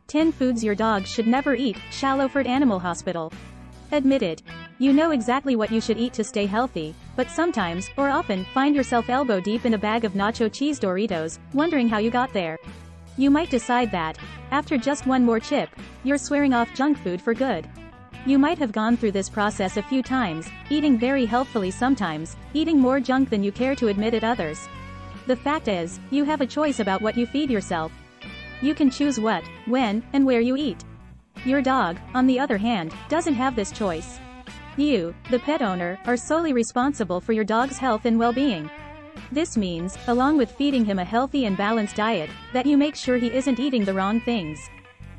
10 Foods Your Dog Should Never Eat, Shallowford Animal Hospital. Admitted. You know exactly what you should eat to stay healthy, but sometimes, or often, find yourself elbow deep in a bag of nacho cheese Doritos, wondering how you got there. You might decide that, after just one more chip, you're swearing off junk food for good. You might have gone through this process a few times, eating very healthfully sometimes, eating more junk than you care to admit at others. The fact is, you have a choice about what you feed yourself. You can choose what, when, and where you eat. Your dog, on the other hand, doesn't have this choice. You, the pet owner, are solely responsible for your dog's health and well-being. This means, along with feeding him a healthy and balanced diet, that you make sure he isn't eating the wrong things.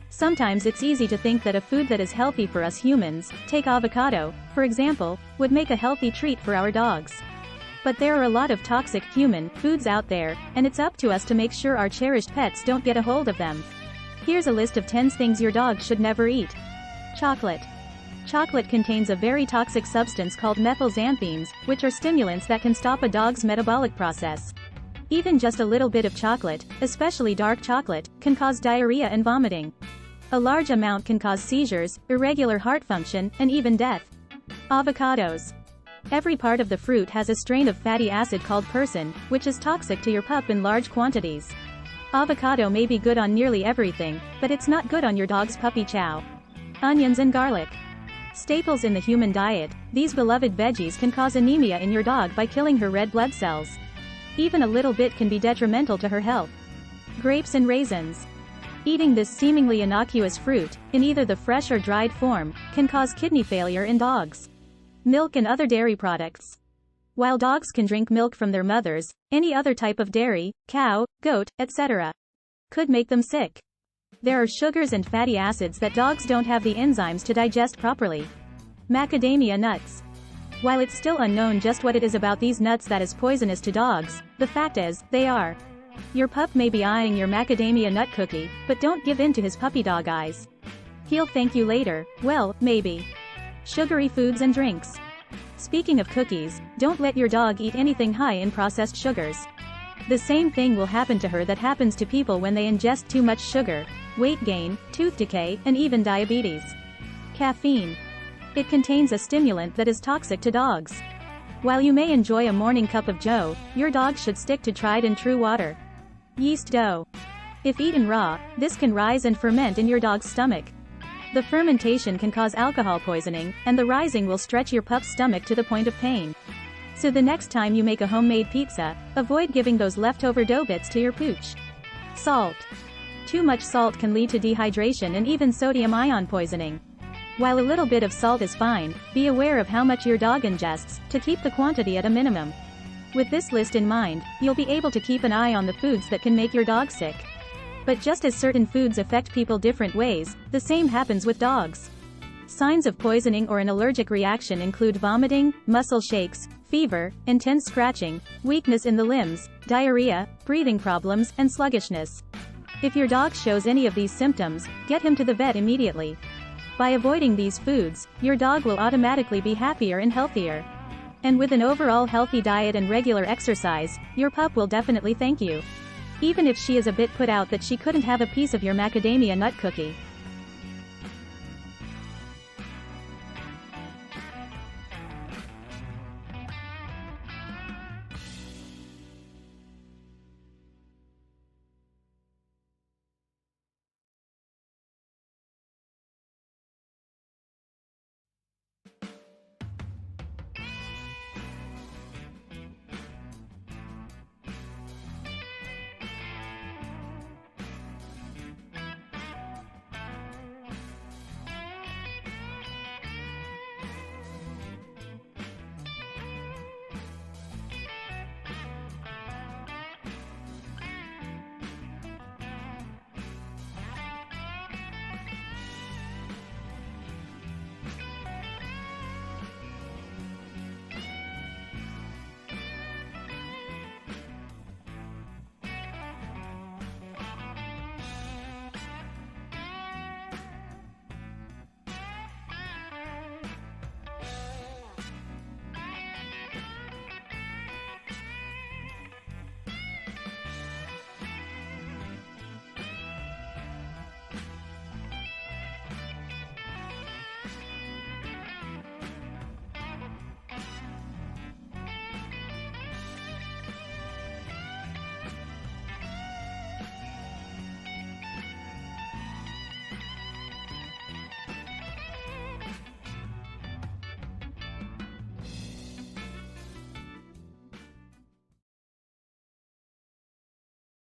Sometimes it's easy to think that a food that is healthy for us humans, take avocado, for example, would make a healthy treat for our dogs. But there are a lot of toxic human foods out there, and it's up to us to make sure our cherished pets don't get a hold of them. Here's a list of 10 things your dog should never eat. Chocolate. Chocolate contains a very toxic substance called methylxanthines, which are stimulants that can stop a dog's metabolic process. Even just a little bit of chocolate, especially dark chocolate, can cause diarrhea and vomiting. A large amount can cause seizures, irregular heart function, and even death. Avocados. Every part of the fruit has a strain of fatty acid called persin, which is toxic to your pup in large quantities. Avocado may be good on nearly everything, but it's not good on your dog's puppy chow. Onions and garlic. Staples in the human diet, these beloved veggies can cause anemia in your dog by killing her red blood cells. Even a little bit can be detrimental to her health. Grapes and raisins. Eating this seemingly innocuous fruit, in either the fresh or dried form, can cause kidney failure in dogs. Milk and other dairy products. While dogs can drink milk from their mothers, any other type of dairy, cow, goat, etc., could make them sick. There are sugars and fatty acids that dogs don't have the enzymes to digest properly. Macadamia nuts. While it's still unknown just what it is about these nuts that is poisonous to dogs, the fact is, they are. Your pup may be eyeing your macadamia nut cookie, but don't give in to his puppy dog eyes. He'll thank you later, well, maybe. Sugary foods and drinks. Speaking of cookies, don't let your dog eat anything high in processed sugars. The same thing will happen to her that happens to people when they ingest too much sugar: weight gain, tooth decay, and even diabetes. Caffeine. It contains a stimulant that is toxic to dogs. While you may enjoy a morning cup of joe, your dog should stick to tried and true water. Yeast dough. If eaten raw, this can rise and ferment in your dog's stomach. The fermentation can cause alcohol poisoning, and the rising will stretch your pup's stomach to the point of pain. So the next time you make a homemade pizza, avoid giving those leftover dough bits to your pooch. Salt. Too much salt can lead to dehydration and even sodium ion poisoning. While a little bit of salt is fine, be aware of how much your dog ingests, to keep the quantity at a minimum. With this list in mind, you'll be able to keep an eye on the foods that can make your dog sick. But just as certain foods affect people different ways, the same happens with dogs. Signs of poisoning or an allergic reaction include vomiting, muscle shakes, fever, intense scratching, weakness in the limbs, diarrhea, breathing problems, and sluggishness. If your dog shows any of these symptoms, get him to the vet immediately. By avoiding these foods, your dog will automatically be happier and healthier. And with an overall healthy diet and regular exercise, your pup will definitely thank you. Even if she is a bit put out that she couldn't have a piece of your macadamia nut cookie.